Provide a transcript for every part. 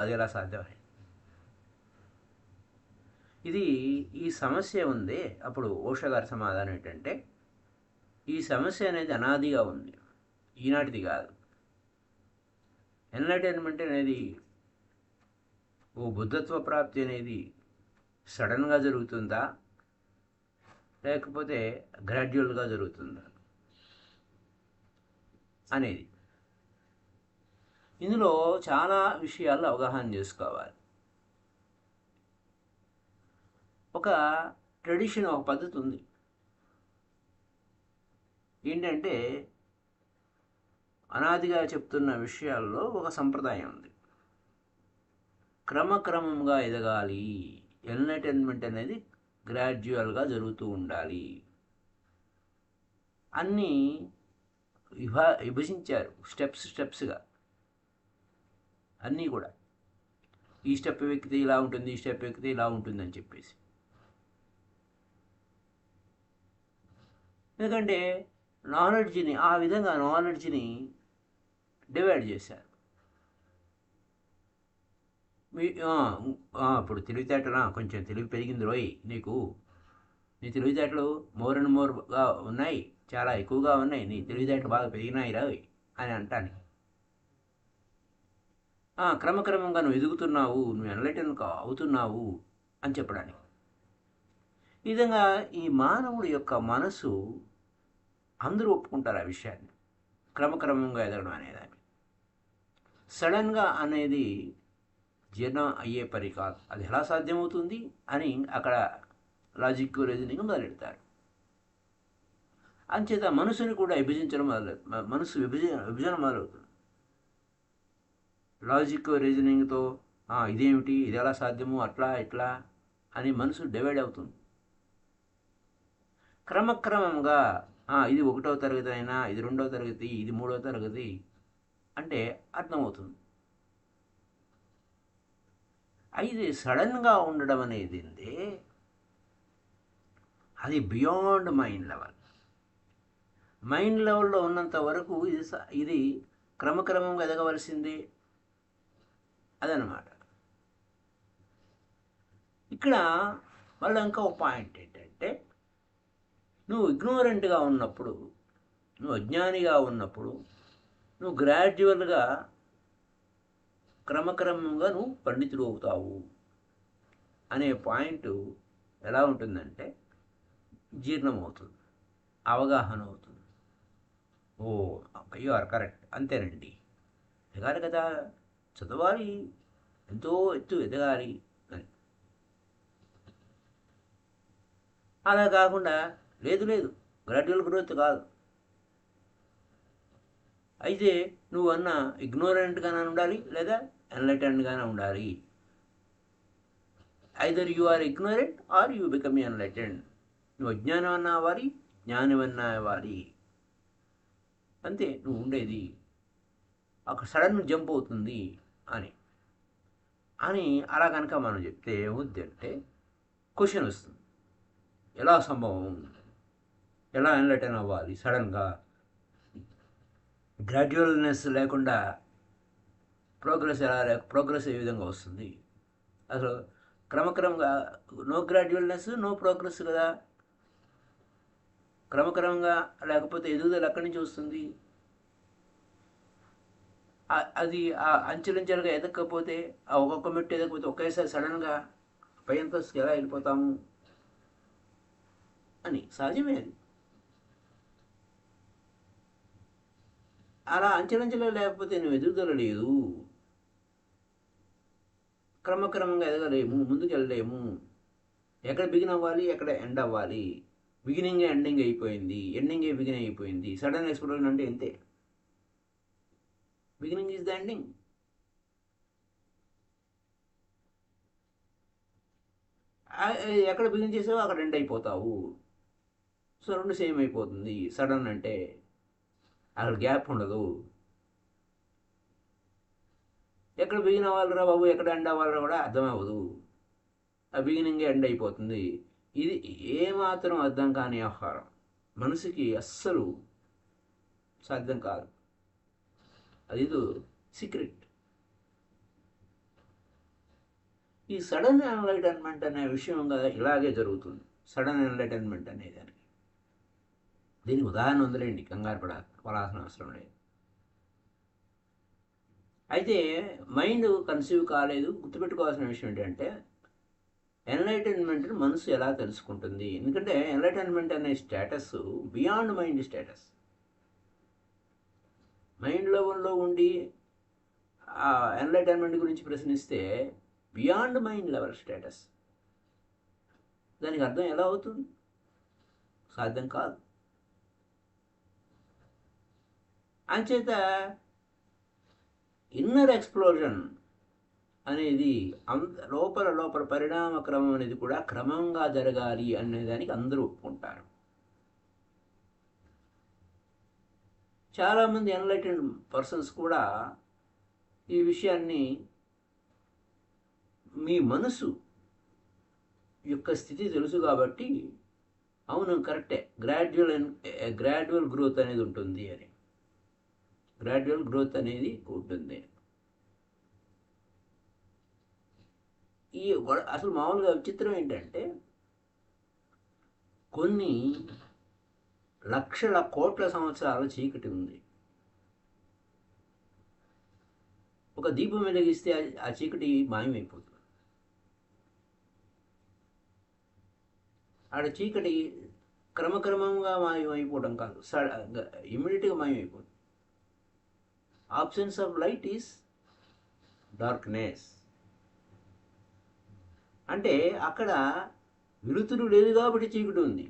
అది ఎలా సాధ్యమే? ఇది ఈ సమస్య ఉంది. అప్పుడు ఓషో గారి సమాధానం ఏంటంటే, ఈ సమస్య అనేది అనాదిగా ఉంది, ఈనాటిది కాదు. ఎన్లైటైన్మెంట్ అనేది, ఓ బుద్ధత్వ ప్రాప్తి అనేది సడన్గా జరుగుతుందా, లేకపోతే గ్రాడ్యువల్గా జరుగుతుందా అనేది. ఇందులో చాలా విషయాలు అవగాహన చేసుకోవాలి. ఒక ట్రెడిషన్, ఒక పద్ధతి ఉంది. ఏంటంటే అనాదిగా చెప్తున్న విషయాల్లో ఒక సంప్రదాయం ఉంది. క్రమక్రమంగా ఎదగాలి, ఎన్లైటైన్మెంట్ అనేది గ్రాడ్యువల్గా జరుగుతూ ఉండాలి. అన్నీ విభజించారు స్టెప్స్గా. అన్నీ కూడా ఈ స్టెప్ ఎక్కితే ఇలా ఉంటుంది, ఈ స్టెప్ ఎక్కితే ఇలా ఉంటుంది అని చెప్పేసి. ఎందుకంటే నాలెడ్జ్ని, ఆ విధంగా నాలెడ్జ్ని డివైడ్ చేశారు. ఇప్పుడు తెలివితేటలా కొంచెం తెలివి పెరిగింది రోయ్ నీకు, నీ తెలివితేటలు మోర్ అండ్ మోర్గా ఉన్నాయి, చాలా ఎక్కువగా ఉన్నాయి, నీ తెలివితేటలు బాగా పెరిగినాయి రాయ్ అని అంటాను. క్రమక్రమంగా నువ్వు ఎదుగుతున్నావు, నువ్వు ఎన్లైటన్ అవుతున్నావు అని చెప్పడానికి. ఈ విధంగా ఈ మానవుడి యొక్క మనసు, అందరూ ఒప్పుకుంటారు ఆ విషయాన్ని, క్రమక్రమంగా ఎదగడం అనేదాన్ని. సడన్గా అనేది జీర్ణం అయ్యే పని కాదు. అది ఎలా సాధ్యమవుతుంది అని అక్కడ లాజిక్ రీజనింగ్ మొదలెడతారు. అంచేత మనసుని కూడా విభజించడం మనసు విభజన మొదలవుతుంది. లాజిక్ రీజనింగ్తో ఇదేమిటి, ఇది ఎలా సాధ్యము, అట్లా ఇట్లా అని మనసు డివైడ్ అవుతుంది. క్రమక్రమంగా ఇది 1వ తరగతి అయినా, ఇది 2వ తరగతి, ఇది 3వ తరగతి అంటే అర్థమవుతుంది. అయితే సడన్గా ఉండడం అనేది అది బియాండ్ మైండ్ లెవెల్. మైండ్ లెవెల్లో ఉన్నంత వరకు ఇది క్రమక్రమంగా ఎదగవలసింది అదనమాట. ఇక్కడ మళ్ళీ ఇంకా ఒక పాయింట్ ఏంటంటే, నువ్వు ఇగ్నోరెంట్గా ఉన్నప్పుడు, నువ్వు అజ్ఞానిగా ఉన్నప్పుడు, నువ్వు గ్రాడ్యువల్గా క్రమక్రమంగా నువ్వు పండితుడు అవుతావు అనే పాయింట్ ఎలా ఉంటుందంటే, జీర్ణం అవుతుంది, అవగాహన అవుతుంది. ఓ యు ఆర్ కరెక్ట్, అంతేనండి, ఎదగాలి కదా, చదవాలి, ఎంతో ఎత్తు ఎదగాలి అని. అలా కాకుండా లేదు గ్రాడ్యువల్ గ్రోత్ కాదు. అయితే నువ్వు ఇగ్నోరెంట్గానే ఉండాలి, లేదా ఎన్లైటెండ్గానే ఉండాలి. Either you are ignorant or you become enlightened. నువ్వు అజ్ఞానం అన్నా అవ్వాలి, జ్ఞానమన్నా అవ్వాలి, అంతే నువ్వు ఉండేది. ఒక సడన్ జంప్ అవుతుంది అని అలా కనుక మనం చెప్తే ఏమవుద్ది అంటే, క్వశ్చన్ వస్తుంది, ఎలా సంభవం, ఎలా ఎన్లైటెన్ అవ్వాలి సడన్గా? గ్రాడ్యువల్నెస్ లేకుండా ప్రోగ్రెస్ ఏ విధంగా వస్తుంది? అసలు క్రమక్రమంగా నో గ్రాడ్యువల్నెస్, నో ప్రోగ్రెస్ కదా. క్రమక్రమంగా లేకపోతే ఎదుగుదల ఎక్కడి నుంచి వస్తుంది? అది అంచెలంచెలుగా ఎదగకపోతే, ఒక్కొక్క మెట్టు ఎదగకపోతే ఒకేసారి సడన్గా పై అంతస్తుకి ఎలా వెళ్ళిపోతాము అని. సహజమే అది. అలా అంచెలంచెలుగా లేకపోతే నువ్వు ఎదుగుదల లేదు, క్రమక్రమంగా ఎదగలేము, ముందుకు వెళ్ళలేము. ఎక్కడ బిగిన్ అవ్వాలి, ఎక్కడ ఎండ్ అవ్వాలి? బిగినింగ్ ఎండింగ్ అయిపోయింది, ఎండింగే బిగినింగ్ అయిపోయింది. సడన్ ఎక్స్ప్లోజన్ అంటే ఇంతే, బిగినింగ్ ఈజ్ ద ఎండింగ్. ఎక్కడ బిగిన్ చేసావో అక్కడ ఎండ్ అయిపోతావు. సో రెండు సేమ్ అయిపోతుంది. సడన్ అంటే అక్కడ గ్యాప్ ఉండదు. ఎక్కడ బిగిన్ అవ్వాలిరా బాబు, ఎక్కడ ఎండ్ అవ్వాలిరా కూడా అర్థం అవ్వదు. ఆ బిగినింగ్ ఎండ్ అయిపోతుంది. ఇది ఏమాత్రం అర్థం కాని వ్యవహారం, మనసుకి అస్సలు సాధ్యం కాదు. అది సీక్రెట్. ఈ సడన్ ఎన్లైటన్మెంట్ అనే విషయం ఇలాగే జరుగుతుంది. సడన్ ఎన్లైటన్మెంట్ అనే దానికి దీనికి ఉదాహరణ ఉందిలేండి, కంగారు పడాల్సిన అవసరం లేదు. అయితే మైండ్ కన్సీవ్ కాలేదు. గుర్తుపెట్టుకోవాల్సిన విషయం ఏంటంటే ఎన్లైటన్మెంట్ని మనసు ఎలా తెలుసుకుంటుంది? ఎందుకంటే ఎన్లైటన్మెంట్ అనే status beyond mind status. Mind లెవెల్లో ఉండి ఎన్లైటన్మెంట్ గురించి ప్రశ్నిస్తే బియాండ్ మైండ్ లెవెల్ స్టేటస్. దానికి అర్థం ఎలా అవుతుంది? సాధ్యం కాదు. అంచేత ఇన్నర్ ఎక్స్ప్లోజన్ అనేది లోపల పరిణామ క్రమం అనేది కూడా క్రమంగా జరగాలి అనేదానికి అందరూ ఒప్పుకుంటారు. చాలామంది ఎన్లైటెడ్ పర్సన్స్ కూడా ఈ విషయాన్ని మీ మనసు యొక్క స్థితి తెలుసు కాబట్టి అవును కరెక్టే, గ్రాడ్యువల్ గ్రోత్ అనేది ఉంటుంది అని. గ్రాడ్యువల్ గ్రోత్ అనేది ఉంటుంది. అసలు మామూలుగా విచిత్రం ఏంటంటే కొన్ని లక్షల కోట్ల సంవత్సరాల చీకటి ఉంది. ఒక దీపం వెలిగిస్తే ఆ చీకటి మాయమైపోతుంది. ఆడ చీకటి క్రమక్రమంగా మాయమైపోవడం కాదు, ఇమ్మీడియట్గా మాయమైపోతుంది. Absence of light is darkness. అంటే అక్కడ వెలుతురు లేదు కాబట్టి చీకటి ఉంది.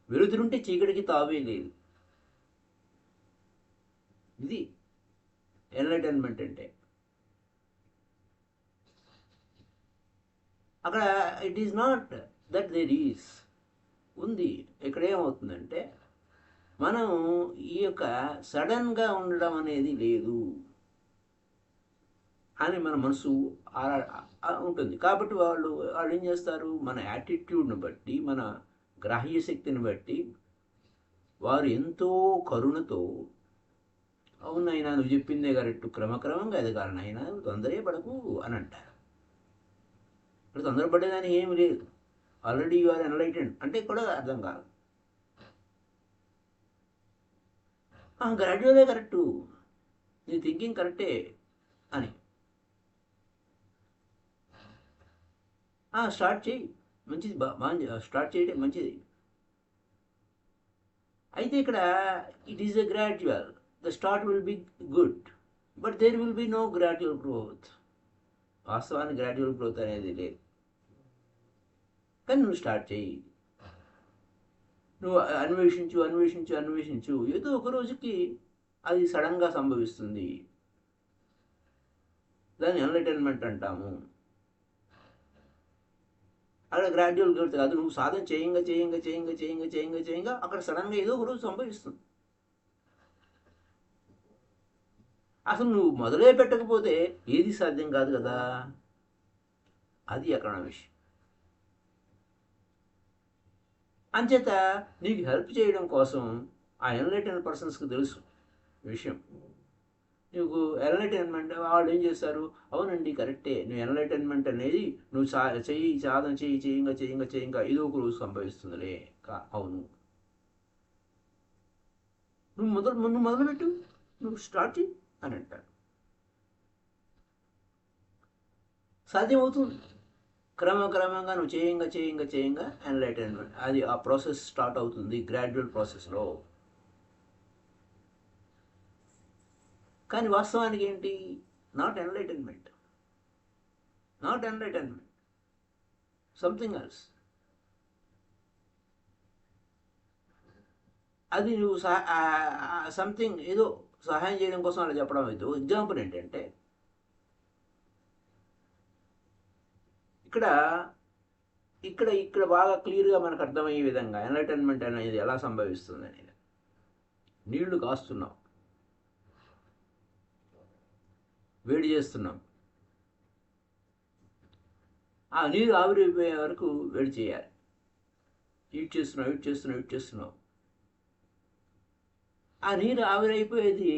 వెలుతురుంటే చీకటికి తావే లేదు. ఇది ఎన్లైటన్మెంట్ అంటే. అక్కడ it is not that there is ఉంది. ఇక్కడ ఏమవుతుందంటే మనం ఈ యొక్క సడన్గా ఉండడం అనేది లేదు అని మన మనసు ఉంటుంది. కాబట్టి వాళ్ళు ఏం చేస్తారు, మన యాటిట్యూడ్ని బట్టి, మన గ్రాహ్య శక్తిని బట్టి వారు ఎంతో కరుణతో అవునైనా నువ్వు చెప్పిందే కరెక్ట్, క్రమక్రమంగా ఎదగాలి నాయనా, తొందరే పడకు అని అంటారు. ఇప్పుడు తొందరపడేదానికి ఏమి లేదు. ఆల్రెడీ యు ఆర్ ఎన్లైటెడ్ అంటే కూడా అర్థం కాదు. గ్రాడ్యువలే కరెక్టు, నీ థింకింగ్ కరెక్టే అని స్టార్ట్ చేయి, మంచిది, స్టార్ట్ చేయడం మంచిది. అయితే ఇక్కడ it is a gradual. The start will be good, but there will be no gradual growth. వాస్తవానికి గ్రాడ్యువల్ గ్రోత్ అనేది లేదు. కానీ నువ్వు స్టార్ట్ చేయి, నువ్వు అన్వేషించు. ఏదో ఒక రోజుకి అది సడన్గా సంభవిస్తుంది. దాన్ని ఎన్లైటన్మెంట్ అంటాము. అక్కడ గ్రాడ్యువల్ గ్రోత్ కాదు. నువ్వు సాధన చేయంగా అక్కడ సడన్గా ఏదో ఒక రోజు సంభవిస్తుంది. అసలు నువ్వు మొదలే పెట్టకపోతే ఏది సాధ్యం కాదు కదా. అది అక్కడ విషయం. అంచేత నీకు హెల్ప్ చేయడం కోసం ఆ ఎన్లైటెన్ పర్సన్స్కి తెలుసు విషయం. నీకు ఎన్లైటన్మెంట్ వాళ్ళు ఏం చేస్తారు, అవునండి కరెక్టే, నువ్వు ఎన్లైటన్మెంట్ అనేది నువ్వు సాధన చేయంగా ఏదో ఒక రోజు సంభవిస్తుందిలే. అవును, నువ్వు మొదలుపెట్టు, నువ్వు స్టార్ట్ చేయి అని అంటారు. సాధ్యమవుతుంది. క్రమక్రమంగా నువ్వు చేయంగా ఎన్లైటన్మెంట్ అది ఆ ప్రాసెస్ స్టార్ట్ అవుతుంది, గ్రాడ్యువల్ ప్రాసెస్లో. కానీ వాస్తవానికి ఏంటి, నాట్ ఎన్లైటన్మెంట్, సంథింగ్ ఎల్స్. అది నువ్వు సంథింగ్ ఏదో సహాయం చేయడం కోసం అలా చెప్పడం అయితే. ఎగ్జాంపుల్ ఏంటంటే ఇక్కడ బాగా క్లియర్గా మనకు అర్థమయ్యే విధంగా ఎన్లైటన్మెంట్ అనేది ఎలా సంభవిస్తుంది అనేది. నీళ్లు కాస్తున్నాం, వేడి చేస్తున్నాం, ఆ నీరు ఆవిరైపోయే వరకు వేడి చేయాలి. హీట్ చేస్తున్నావు. ఆ నీరు ఆవిరైపోయేది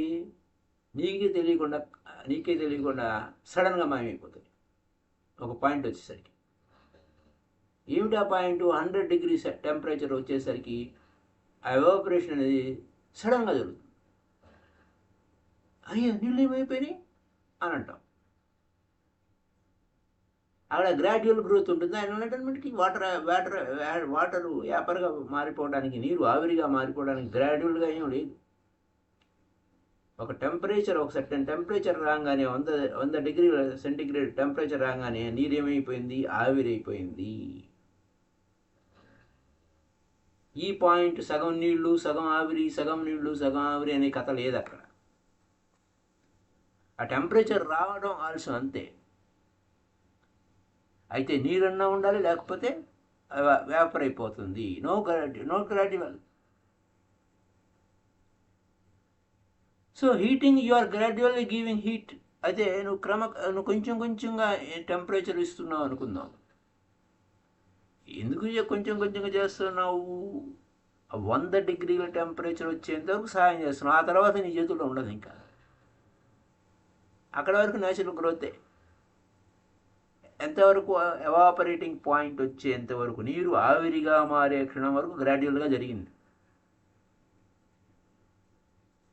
నీకే తెలియకుండా సడన్గా మాయమైపోతుంది. ఒక పాయింట్ వచ్చేసరికి. ఏమిటి ఆ పాయింట్? 100 degrees టెంపరేచర్ వచ్చేసరికి ఆ ఎవాపరేషన్ అనేది సడన్గా జరుగుతుంది. అయ్యో నీళ్ళు ఏమైపోయినాయి అని అంటాం. అక్కడ గ్రాడ్యువల్ గ్రోత్ ఉంటుంది. ఎన్లైటన్మెంట్కి వాటరు యాపర్గా మారిపోవడానికి, నీరు ఆవిరిగా మారిపోవడానికి గ్రాడ్యువల్గా ఏం లేదు. ఒక టెంపరేచర్, ఒక సర్టెన్ టెంపరేచర్ రాగానే 100 డిగ్రీల సెంటిగ్రేడ్ టెంపరేచర్ రాగానే నీరు ఏమైపోయింది? ఆవిరైపోయింది. ఈ పాయింట్ సగం నీళ్లు సగం ఆవిరి, సగం నీళ్లు సగం ఆవిరి అనే కథ లేదు అక్కడ. ఆ టెంపరేచర్ రావడం ఆలస్యం అంతే. అయితే నీరన్నా ఉండాలి, లేకపోతే వేపర్ అయిపోతుంది. No gradual. So heating, you are gradually giving heat. అయితే నువ్వు కొంచెం కొంచెంగా టెంపరేచర్ ఇస్తున్నావు అనుకుందాం. ఎందుకు కొంచెం కొంచెంగా చేస్తున్నావు? 100 డిగ్రీల టెంపరేచర్ వచ్చేంతవరకు సహాయం చేస్తున్నావు. ఆ తర్వాత నీ చేతుల్లో ఉండదు. ఇంకా అక్కడ వరకు నేచురల్ గ్రోతే. ఎంతవరకు? ఎవాపరేటింగ్ పాయింట్ వచ్చేంతవరకు, నీరు ఆవిరిగా మారే క్షణం వరకు గ్రాడ్యువల్గా జరిగింది.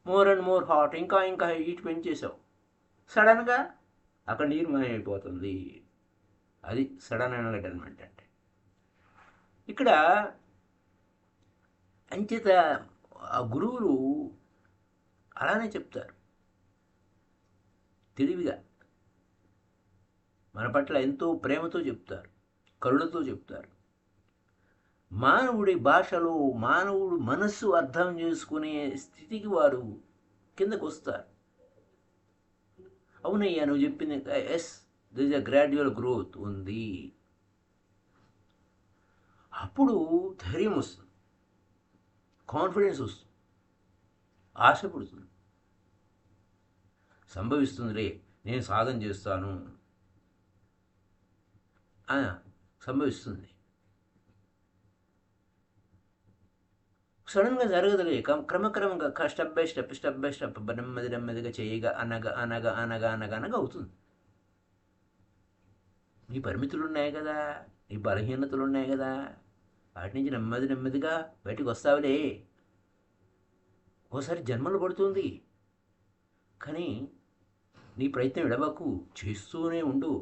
మోర్ అండ్ మోర్ హాట్, ఇంకా ఇంకా హీట్ పెంచేసావు. సడన్గా అక్కడ నీరు మాయమైపోతుంది. అది సడన్ ఎన్లైటన్మెంట్ అంటే. ఇక్కడ అంచేత ఆ గురువులు అలానే చెప్తారు, తెలివిగా మన పట్ల ఎంతో ప్రేమతో చెప్తారు, కరుణతో చెప్తారు. మానవుడి భాషలో మానవుడు మనస్సు అర్థం చేసుకునే స్థితికి వారు కిందకు వస్తారు. అవునయ్యా నువ్వు చెప్పింది, yes this is a gradual growth ఉంది. అప్పుడు ధైర్యం వస్తుంది, కాన్ఫిడెన్స్ వస్తుంది, ఆశ పుడుతుంది. సంభవిస్తుందిలే, నేను సాధన చేస్తాను, సంభవిస్తుంది. సడన్గా జరగదులే, క్రమక్రమంగా స్టెప్ బై స్టెప్ నెమ్మదిగా చేయగా అనగా అవుతుంది. నీ పరిమితులు ఉన్నాయి కదా, నీ బలహీనతలు ఉన్నాయి కదా, వాటి నుంచి నెమ్మదిగా బయటకు వస్తావులే. ఓసారి జన్మలు పడుతుంది, కానీ నీ ప్రయత్నం విడవకు, చేస్తూనే ఉండు.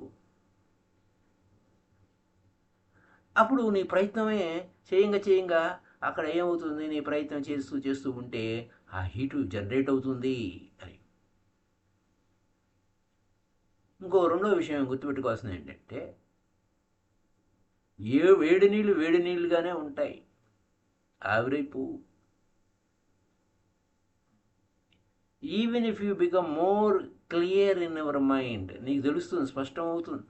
అప్పుడు నీ ప్రయత్నమే చేయంగా అక్కడ ఏమవుతుంది? నీ ప్రయత్నం చేస్తూ ఉంటే ఆ హీటు జనరేట్ అవుతుంది అని. ఇంకో రెండో విషయం గుర్తుపెట్టుకోవాల్సింది ఏంటంటే, వేడి నీళ్ళుగానే ఉంటాయి, ఆవిరైపు. Even if you become more clear in your mind, నీకు తెలుస్తుంది, స్పష్టం అవుతుంది.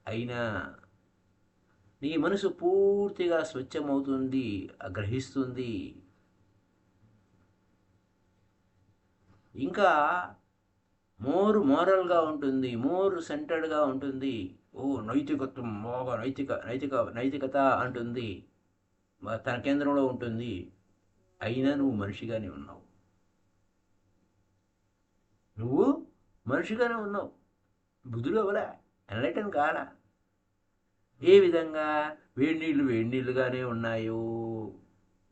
అయినా నీ మనసు పూర్తిగా స్వచ్ఛమవుతుంది, గ్రహిస్తుంది. ఇంకా మోరల్గా ఉంటుంది, మోర్ సెంటర్డ్గా ఉంటుంది. నైతికత్వం, బాగా నైతికత అంటుంది, తన కేంద్రంలో ఉంటుంది. అయినా నువ్వు మనిషిగానే ఉన్నావు, బుద్ధుడు అవలా, ఎన్లైటన్ కాలా. ఏ విధంగా? వేడి నీళ్ళుగానే ఉన్నాయో,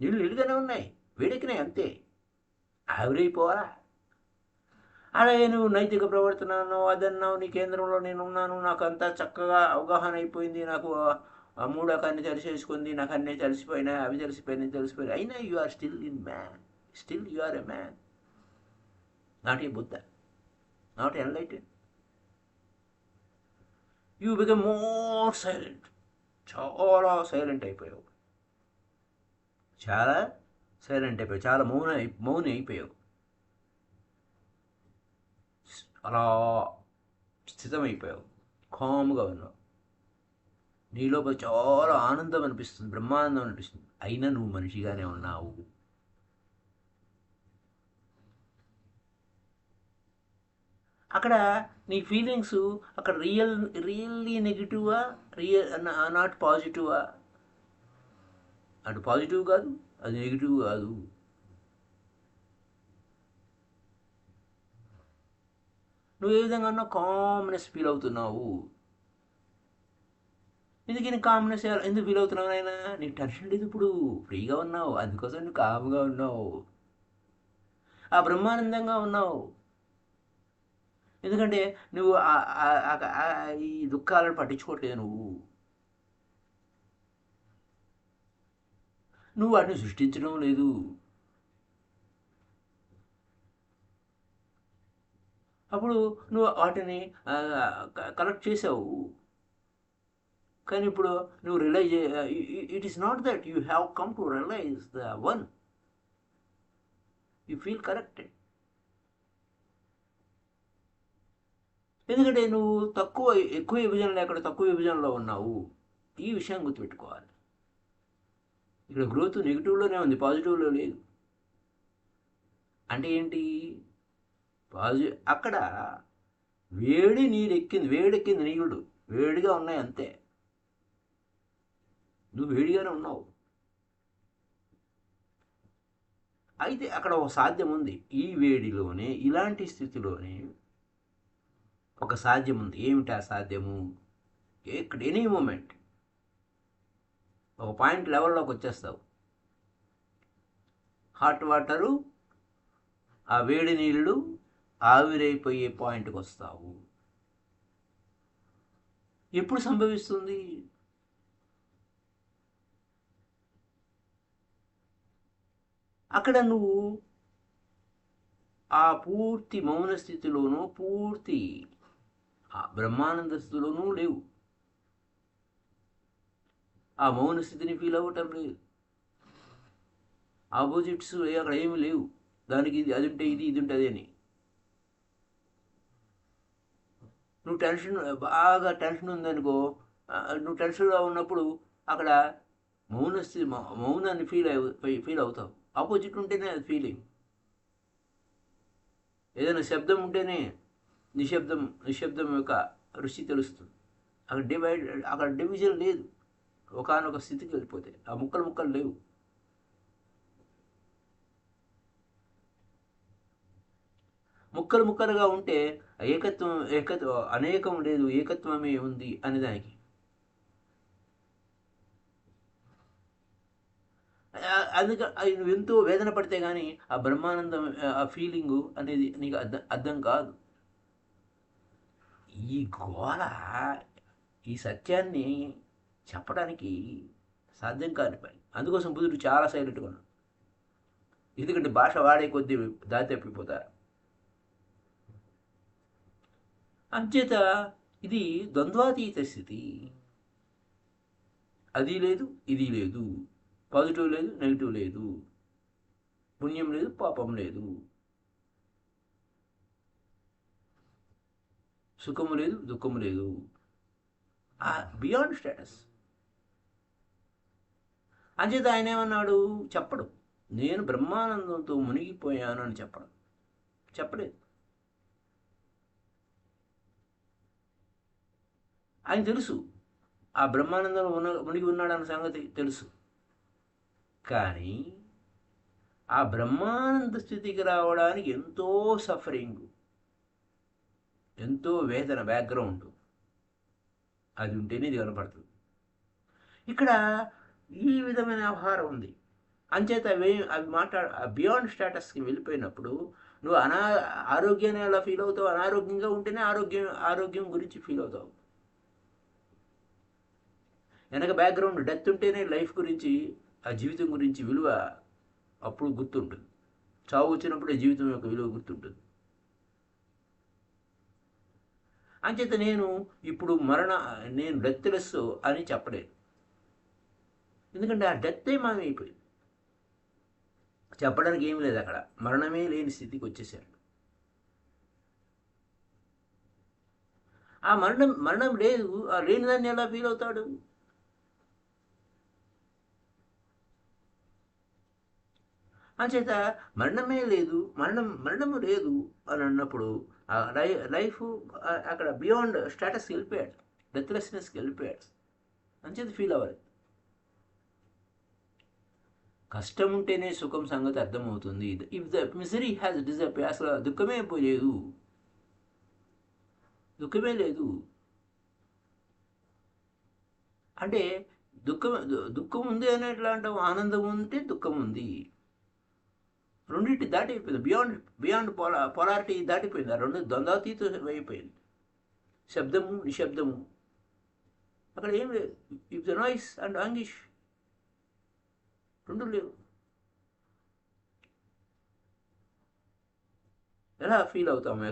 నీళ్ళుగానే ఉన్నాయి, వేడెక్కినాయి అంతే, ఆవిరైపోవాలా. అలాగే నువ్వు నైతిక ప్రవర్తన అన్నావు, అదన్నావు, నీ కేంద్రంలో నేను ఉన్నాను, నాకు అంతా చక్కగా అవగాహన అయిపోయింది, నాకు ఆ మూడకాన్ని తెలిసేసుకుంది, నాకు అన్నీ తెలిసిపోయినాయి, అవి తెలిసిపోయినాయి. అయినా you are still you are a man, not a Buddha, not enlightened. You become more silent, చాలా సైలెంట్ అయిపోయావు, చాలా మౌని అయిపోయావు. అలా స్థితమైపోయావు, కామ్గా ఉన్నావు. నీలోపల చాలా ఆనందం అనిపిస్తుంది, బ్రహ్మానందం అనిపిస్తుంది. అయినా నువ్వు మనిషిగానే ఉన్నావు. అక్కడ నీ ఫీలింగ్స్ అక్కడ రియల్లీ నెగిటివా, నాట్ పాజిటివా? అటు పాజిటివ్ కాదు, అది నెగిటివ్ కాదు. నువ్వు ఏ విధంగా ఉన్నావు? కామ్నెస్ ఫీల్ అవుతున్నావు. ఎందుకు నీ కామ్నెస్ ఎందుకు ఫీల్ అవుతున్నావు నాయన? నీకు టెన్షన్ లేదు, ఇప్పుడు ఫ్రీగా ఉన్నావు, అందుకోసం నువ్వు కామ్గా ఉన్నావు, ఆ బ్రహ్మానందంగా ఉన్నావు. ఎందుకంటే నువ్వు ఈ దుఃఖాలను పట్టించుకోవట్లేదు. నువ్వు వాటిని సృష్టించడం లేదు. అప్పుడు నువ్వు వాటిని కలెక్ట్ చేసావు. కానీ ఇప్పుడు నువ్వు realise, it is not that you have come to realise the one, you feel corrected. ఎందుకంటే నువ్వు ఎక్కువ విభజన లేకుండా తక్కువ విభజనలో ఉన్నావు. ఈ విషయం గుర్తుపెట్టుకోవాలి. ఇక్కడ గ్రోత్ నెగిటివ్లోనే ఉంది, పాజిటివ్లో లేదు. అంటే ఏంటి? అక్కడ వేడెక్కింది నీళ్ళు, వేడిగా ఉన్నాయి అంతే. నువ్వు వేడిగానే ఉన్నావు. అయితే అక్కడ ఒక సాధ్యం ఉంది. ఈ వేడిలోనే, ఇలాంటి స్థితిలోనే ఒక సాధ్యం ఉంది. ఏమిటి ఆ సాధ్యము? ఇక్కడ ఎనీ మూమెంట్ ఒక పాయింట్ లెవెల్లోకి వచ్చేస్తావు. హాట్ వాటరు, ఆ వేడి నీళ్ళు ఆవిరైపోయే పాయింట్కి వస్తావు. ఎప్పుడు సంభవిస్తుంది? అక్కడ నువ్వు ఆ పూర్తి మౌన స్థితిలోనూ, పూర్తి ఆ బ్రహ్మానంద స్థితిలోనూ లేవు. ఆ మౌన స్థితిని ఫీల్ అవ్వటం లేదు. ఆపోజిట్స్ అక్కడ ఏమి లేవు. దానికి ఇది అది ఉంటే ఇది ఉంటే అది అని. నువ్వు బాగా టెన్షన్ ఉందనుకో, నువ్వు టెన్షన్గా ఉన్నప్పుడు అక్కడ మౌనాన్ని ఫీల్ అవుతావు. ఆపోజిట్ ఉంటేనే అది ఫీలింగ్. ఏదైనా శబ్దం ఉంటేనే నిశ్శబ్దం యొక్క రుచి తెలుస్తుంది. అక్కడ డివిజన్ లేదు. ఒకానొక స్థితికి వెళ్ళిపోతే ఆ ముక్కలు లేవు. ముక్కలుగా ఉంటే ఏకత్వం అనేకం లేదు, ఏకత్వమే ఉంది అని దానికి. నువ్వు ఎంతో వేదన పడితే కానీ ఆ బ్రహ్మానందం, ఆ ఫీలింగు అనేది నీకు అర్థం కాదు. ఈ గోళ, ఈ సత్యాన్ని చెప్పడానికి సాధ్యం కాని పని. అందుకోసం బుద్ధుడు చాలా సైలెంట్గా ఉన్నాడు. ఎందుకంటే భాష వాడే కొద్దీ దారి తప్పిపోతారు. అంచేత ఇది ద్వంద్వాతీత స్థితి. అది లేదు, ఇది లేదు. పాజిటివ్ లేదు, నెగిటివ్ లేదు. పుణ్యం లేదు, పాపం లేదు. సుఖము లేదు, దుఃఖము లేదు. Beyond status. అంచేత ఆయన ఏమన్నాడు? చెప్పడు నేను బ్రహ్మానందంతో మునిగిపోయాను అని చెప్పలేదు. ఆయన తెలుసు ఆ బ్రహ్మానందంలో మునిగి ఉన్నాడన్న సంగతి తెలుసు. కానీ ఆ బ్రహ్మానంద స్థితికి రావడానికి ఎంతో సఫరింగ్, ఎంతో వేదన, బ్యాక్గ్రౌండ్ అది ఉంటేనే ఇది కనపడుతుంది. ఇక్కడ ఈ విధమైన వ్యవహారం ఉంది. అంచేత అవి బియాండ్ స్టేటస్కి వెళ్ళిపోయినప్పుడు నువ్వు ఆరోగ్యాన్ని ఎలా ఫీల్ అవుతావు? అనారోగ్యంగా ఉంటేనే ఆరోగ్యం గురించి ఫీల్ అవుతావు. వెనక బ్యాక్గ్రౌండ్ డెత్ ఉంటేనే లైఫ్ గురించి, ఆ జీవితం గురించి విలువ అప్పుడు గుర్తుంటుంది. చావు వచ్చినప్పుడే జీవితం యొక్క విలువ గుర్తుంటుంది. అంచేత ఇప్పుడు నేను డెత్లెస్ అని చెప్పలేదు. ఎందుకంటే ఆ డెత్ ఏమైపోయింది. చెప్పడానికి ఏమి లేదు. అక్కడ మరణమే లేని స్థితికి వచ్చేసాడు. ఆ మరణం లేదు. ఆ లేని దాన్ని ఎలా ఫీల్ అవుతాడు? అంచేత మరణమే లేదు, మరణము లేదు అని అన్నప్పుడు లైఫ్ అక్కడ బియాండ్ స్టేటస్కి వెళ్ళిపోయాడు, డెత్లెస్నెస్కి వెళ్ళిపోయాడు. అంచేత ఫీల్ అవ్వాలి. కష్టం ఉంటేనే సుఖం సంగతి అర్థమవుతుంది. If the misery has disappear, అసలు దుఃఖమే పోలేదు. దుఃఖమే లేదు. అంటే దుఃఖం ఉంది అని ఎట్లా అంటాం? ఆనందం ఉంటే దుఃఖం ఉంది. రెండింటి దాటిపోయింది. బియాండ్ పొలారిటీ దాటిపోయింది. ఆ రెండు ద్వంద్వాతీతం అయిపోయింది. శబ్దము నిశ్శబ్దము అక్కడ ఏం లేదు. ఇఫ్ ద నాయిస్ అండ్ ఆంగిష్ రెండు లేవు. ఎలా ఫీల్ అవుతాము?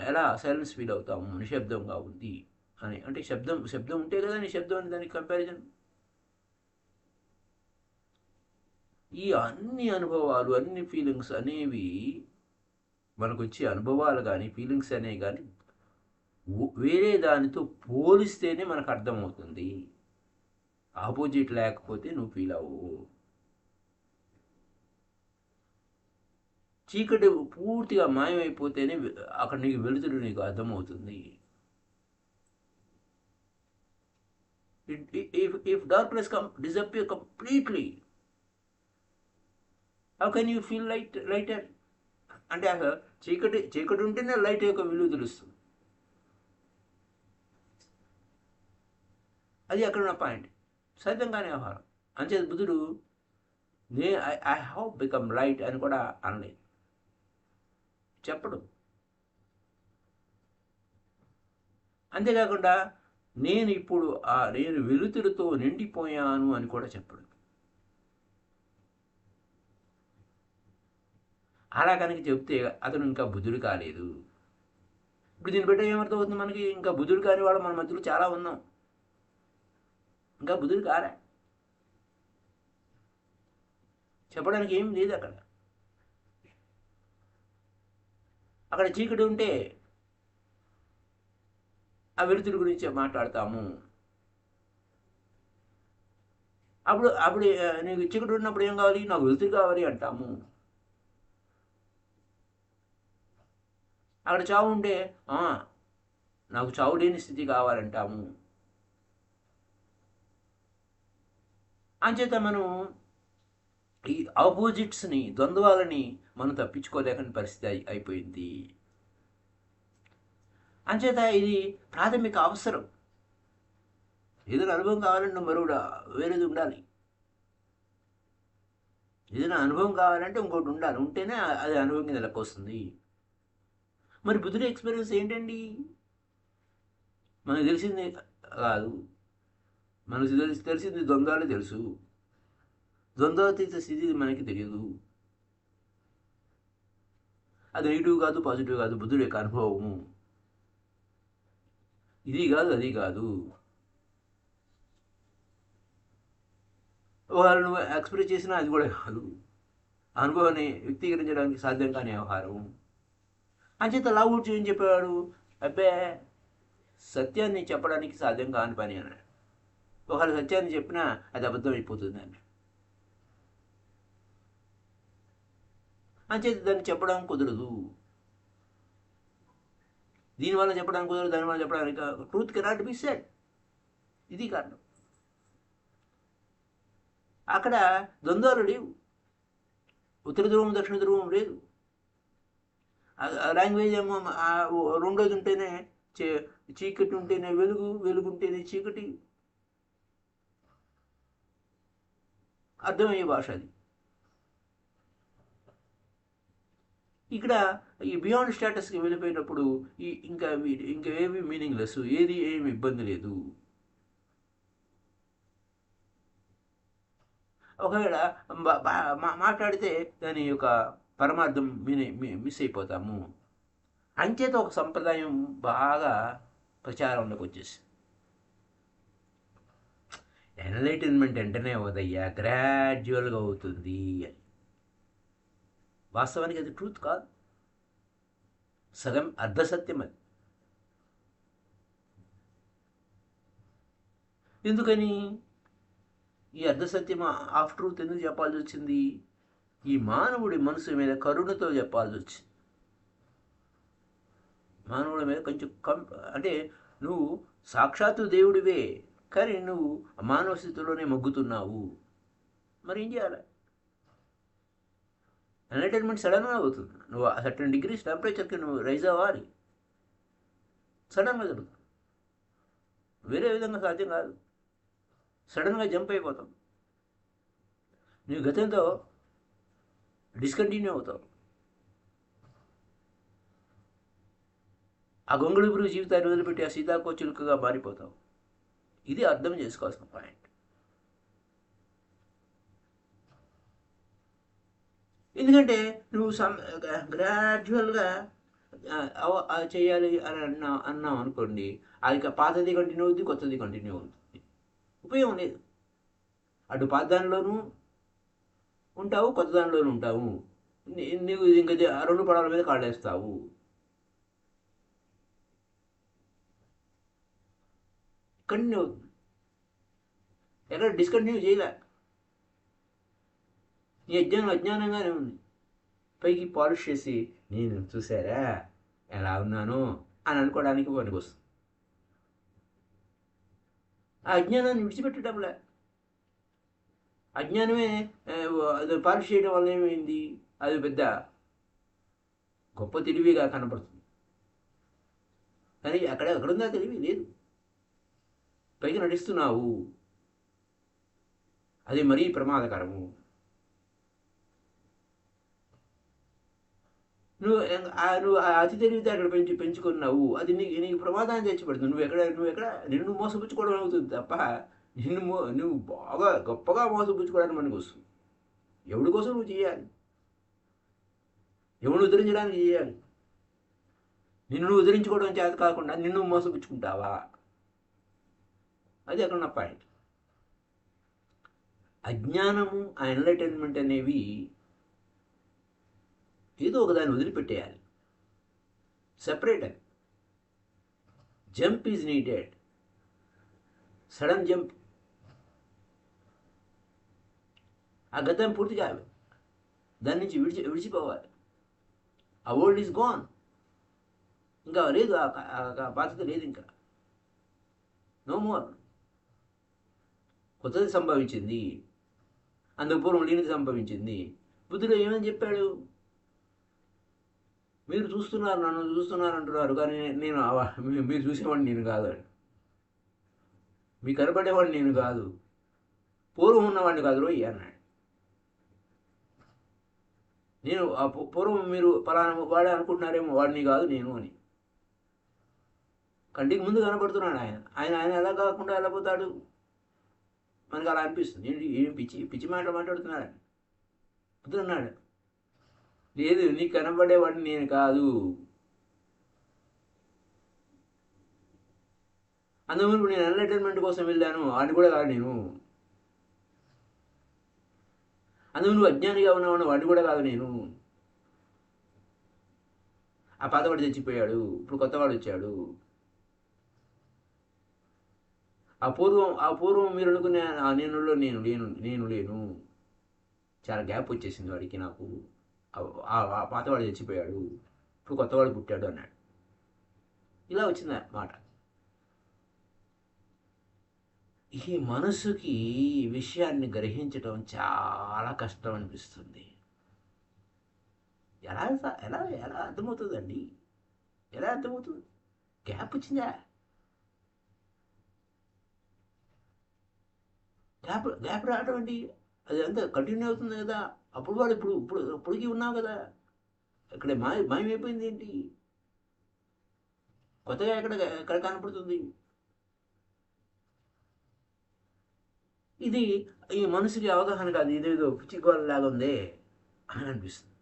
ఎలా సైలెన్స్ ఫీల్ అవుతాము? నిశ్శబ్దంగా ఉంది అని అంటే శబ్దం ఉంటే కదా నిశ్శబ్దం అని దానికి కంపారిజన్. ఈ అన్ని అనుభవాలు అన్ని ఫీలింగ్స్ అనేవి మనకు వచ్చే అనుభవాలు కానీ ఫీలింగ్స్ అనేవి కానీ వేరే దానితో పోలిస్తేనే మనకు అర్థమవుతుంది. ఆపోజిట్ లేకపోతే నువ్వు ఫీల్ అవ్వవు. చీకటి పూర్తిగా మాయమైపోతేనే అక్కడ నీకు వెలుతురు నీకు అర్థమవుతుంది. If darkness disappear completely, how can you feel lighter? అంటే అసలు చీకటి ఉంటేనే లైట్ యొక్క విలువ తెలుస్తుంది. అది అక్కడ ఉన్న పాయింట్. సహజంగానే వ్యవహారం. అంచేది బుద్ధుడు ఐ హ్యావ్ బికమ్ లైట్ అని కూడా అనలేదు, చెప్పడు. అంతేకాకుండా నేను వెలుతురుతో నిండిపోయాను అని కూడా చెప్పడు. అలా కనుక చెప్తే అతను ఇంకా బుద్ధుడు కాలేదు. ఇప్పుడు దీన్ని బట్టి ఏమర్థమవుతుంది మనకి? ఇంకా బుద్ధుడు కాని వాడు మన మధ్యలో చాలా ఉన్నాం. ఇంకా బుద్ధుడు కాలే, చెప్పడానికి ఏం లేదు. అక్కడ చీకటి ఉంటే ఆ వెలుతురు గురించి మాట్లాడతాము. అప్పుడు నీకు చీకటి ఉన్నప్పుడు ఏం కావాలి? నాకు వెలుతురు కావాలి అంటాము. అక్కడ చావు ఉంటే నాకు చావు లేని స్థితి కావాలంటాము. అంచేత మనం ఈ ఆపోజిట్స్ని ద్వంద్వాలని మనం తప్పించుకోలేకని పరిస్థితి అయిపోయింది. అంచేత ఇది ప్రాథమిక అవసరం. ఏదైనా అనుభవం కావాలంటే మరొకటి వేరేది ఉండాలి. ఏదైనా అనుభవం కావాలంటే ఇంకోటి ఉండాలి. ఉంటేనే అది అనుభవం కింద లెక్క వస్తుంది. మరి బుద్ధుడి ఎక్స్పీరియన్స్ ఏంటండి? మనకు తెలిసింది కాదు. మనకు తెలిసింది ద్వంద్వాలే తెలుసు. ద్వంద్వాతీత స్థితి మనకి తెలియదు. అది నెగిటివ్ కాదు, పాజిటివ్ కాదు. బుద్ధుడి యొక్క అనుభవము ఇది కాదు, అది కాదు. ఒకవేళ నువ్వు ఎక్స్ప్రెస్ చేసినా అది కూడా కాదు. అనుభవాన్ని వ్యక్తీకరించడానికి సాధ్యం కాని వ్యవహారం. అంచేత లావుడ్చి ఏం చెప్పాడు? అబ్బే సత్యాన్ని చెప్పడానికి సాధ్యం కాని పని అన్నాడు. ఒకవేళ సత్యాన్ని చెప్పినా అది అబద్ధం అయిపోతుంది అని. అంచేత దాన్ని చెప్పడం కుదరదు. దీనివల్ల చెప్పడానికి కుదరదు, దానివల్ల చెప్పడానికి. Truth cannot be said. ఇది కారణం. అక్కడ ద్వంద్వాలు లేవు. ఉత్తర ధ్రువం దక్షిణ ధ్రువం లేదు. లాంగ్వేజ్ ఏమో రెండోది ఉంటేనే చీకటి ఉంటేనే వెలుగు, వెలుగు ఉంటేనే చీకటి. అర్థమయ్యే భాష అది. ఇక్కడ ఈ బియాండ్ స్టేటస్కి వెళ్ళిపోయినప్పుడు ఇంకా ఏమి మీనింగ్లెస్, ఏది ఏమి ఇబ్బంది లేదు. ఒకవేళ మాట్లాడితే దాని యొక్క పరమార్థం మిస్ అయిపోతాము. అంచేత ఒక సంప్రదాయం బాగా ప్రచారంలోకి వచ్చేసింది. ఎన్లైటన్మెంట్ వెంటనే అవదయ్యా, గ్రాడ్యువల్గా అవుతుంది అని. వాస్తవానికి అది ట్రూత్ కాదు, సగం అర్ధసత్యం అది. ఎందుకని ఈ అర్ధసత్యం ఆఫ్ ట్రూత్ ఎందుకు చెప్పాల్సి వచ్చింది? ఈ మానవుడి మనసు మీద కరుణతో చెప్పాల్సి వచ్చింది. మానవుడి మీద కొంచెం అంటే నువ్వు సాక్షాత్తు దేవుడివే, కానీ నువ్వు మానవ స్థితిలోనే మగ్గుతున్నావు. మరి ఏం చేయాలి? ఎన్లైటన్మెంట్ సడన్గా అవుతుంది. నువ్వు సర్టన్ డిగ్రీస్ టెంపరేచర్కి నువ్వు రైజ్ అవ్వాలి. సడన్గా జరుగుతుంది. వేరే విధంగా సాధ్యం కాదు. సడన్గా జంప్ అయిపోతాం. నువ్వు గతంతో డిస్కంటిన్యూ అవుతావు. ఆ గొంగళి పురుగు జీవితాన్ని వదిలిపెట్టి ఆ సీతాకోచిలుకగా మారిపోతావు. ఇది అర్థం చేసుకోవాల్సిన పాయింట్. ఎందుకంటే నువ్వు గ్రాడ్యువల్గా చేయాలి అని అన్నాం అనుకోండి, అది పాతది కంటిన్యూ అవుతుంది, కొత్తది కంటిన్యూ అవుతుంది. ఉపయోగం లేదు. అటు పాత దానిలోనూ ఉంటావు, కొత్త దానిలోనూ ఉంటావు. నీవు ఇంకా రెండు పడవల మీద కాళ్ళేస్తావు. కంటిన్యూ అవుతుంది. ఎక్కడ డిస్కంటిన్యూ చేయలే. నీ అజ్ఞానంగానే ఉంది. పైకి పాలిష్ చేసి నేను చూసారా ఎలా ఉన్నాను అని అనుకోవడానికి పనికొస్తుంది. ఆ అజ్ఞానాన్ని విడిచిపెట్టడంలే. అజ్ఞానమే అది పాలిష్ చేయడం వల్ల ఏమైంది? అది పెద్ద గొప్ప తెలివిగా కనపడుతుంది. కానీ ఎక్కడుందా తెలివి? లేదు. పైకి నటిస్తున్నావు. అది మరీ ప్రమాదకరము. నువ్వు అతి తెలివితేటలు పెంచుకున్నావు. అది నీకు ప్రమాదాన్ని తెచ్చిపెడుతుంది. నువ్వు ఎక్కడ నిన్ను మోసపుచ్చుకోవడం అవుతుంది తప్ప నువ్వు బాగా గొప్పగా మోసపుచ్చుకోవడానికి మనకు వస్తుంది. ఎవడి కోసం నువ్వు చేయాలి? ఎవడు ఉద్ధరించడానికి చేయాలి. నిన్ను ఉద్ధరించుకోవడం చేత కాకుండా నిన్ను మోసపుచ్చుకుంటావా? అది అక్కడ నా పాయింట్. అజ్ఞానము, ఆ ఎన్లైటన్మెంట్ అనేవి ఏదో ఒకదాన్ని వదిలిపెట్టేయాలి. సెపరేట్ అది. Jump is needed. Sudden jump. ఆ గతం పూర్తిగా దాని నుంచి విడిచిపోవాలి. ఆ ఓల్డ్ ఈజ్ గాన్. ఇంకా లేదు, ఆ బాధ్యత లేదు. ఇంకా నో మోర్. కొత్తది సంభవించింది. అందుకు పూర్వం లేనిది సంభవించింది. బుద్ధుడు ఏమని చెప్పాడు? మీరు చూస్తున్నారు, నన్ను చూస్తున్నారు అంటున్నారు, కానీ మీరు చూసేవాడిని నేను కాదు. మీకు కనపడేవాడిని నేను కాదు. పూర్వం ఉన్నవాడిని కాదు రోయ్ అన్నాడు. నేను ఆ పూర్వం మీరు పలానా వాడే అనుకుంటున్నారేమో, వాడిని కాదు నేను అని. కంటికి ముందు కనపడుతున్నాడు ఆయన. ఆయన ఎలా కాకుండా ఎలా పోతాడు? మనకు అలా అనిపిస్తుంది. ఏం పిచ్చి మాటలు మాట్లాడుతున్నాడు. బుద్ధుడు అన్నాడు, లేదు, నీకు కనబడేవాడిని నేను కాదు. అందుకు నేను ఎన్లైటన్మెంట్ కోసం వెళ్ళాను, వాడిని కూడా కాదు నేను. అందుకు నువ్వు అజ్ఞానిగా ఉన్నావు, వాడిని కూడా కాదు నేను. ఆ పాతవాడు చచ్చిపోయాడు, ఇప్పుడు కొత్తవాడు వచ్చాడు. ఆ పూర్వం మీరు అనుకునే ఆ నేనులో నేను లేను. చాలా గ్యాప్ వచ్చేసింది వాడికి, నాకు. ఆ పాతవాడు చచ్చిపోయాడు, ఇప్పుడు కొత్తవాడు పుట్టాడు అన్నాడు. ఇలా వచ్చింది మాట. ఈ మనసుకి విషయాన్ని గ్రహించడం చాలా కష్టం అనిపిస్తుంది. ఎలా ఎలా ఎలా అర్థమవుతుందండి? ఎలా అర్థమవుతుంది? గ్యాప్ వచ్చిందా? గ్యాప్ రావడం అండి, అది అంతా కంటిన్యూ అవుతుంది కదా. అప్పుడు వాడు ఇప్పుడుకి ఉన్నావు కదా. ఇక్కడ మాయమైపోయింది ఏంటి? కొత్తగా ఎక్కడ కనపడుతుంది? ఇది ఈ మనసుకి అవగాహన కాదు. ఇదేదో పిచ్చిగోళ్ళలాగా ఉందే అని అనిపిస్తుంది.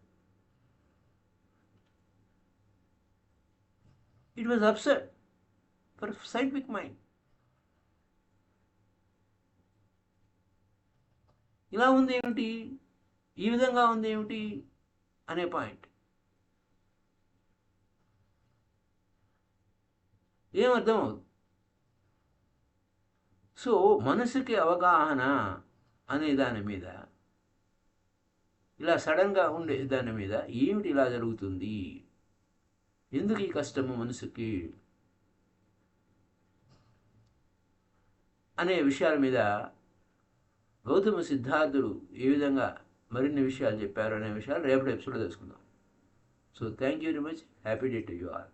It was upset for scientific mind. ఇలా ఉంది ఏమిటి, ఈ విధంగా ఉంది ఏమిటి అనే పాయింట్. ఏమర్థం అవుతుంది? సో మనసుకి అవగాహన అనే దాని మీద, ఇలా సడన్గా ఉండే దాని మీద ఏమిటి ఇలా జరుగుతుంది, ఎందుకు ఈ కష్టము మనసుకి అనే విషయాల మీద గౌతమ సిద్ధార్థుడు ఏ విధంగా మరిన్ని విషయాలు చెప్పారు అనే విషయాలు రేపటి ఎపిసోడ్లో తెలుసుకుందాం. So thank you very much. Happy day to you all.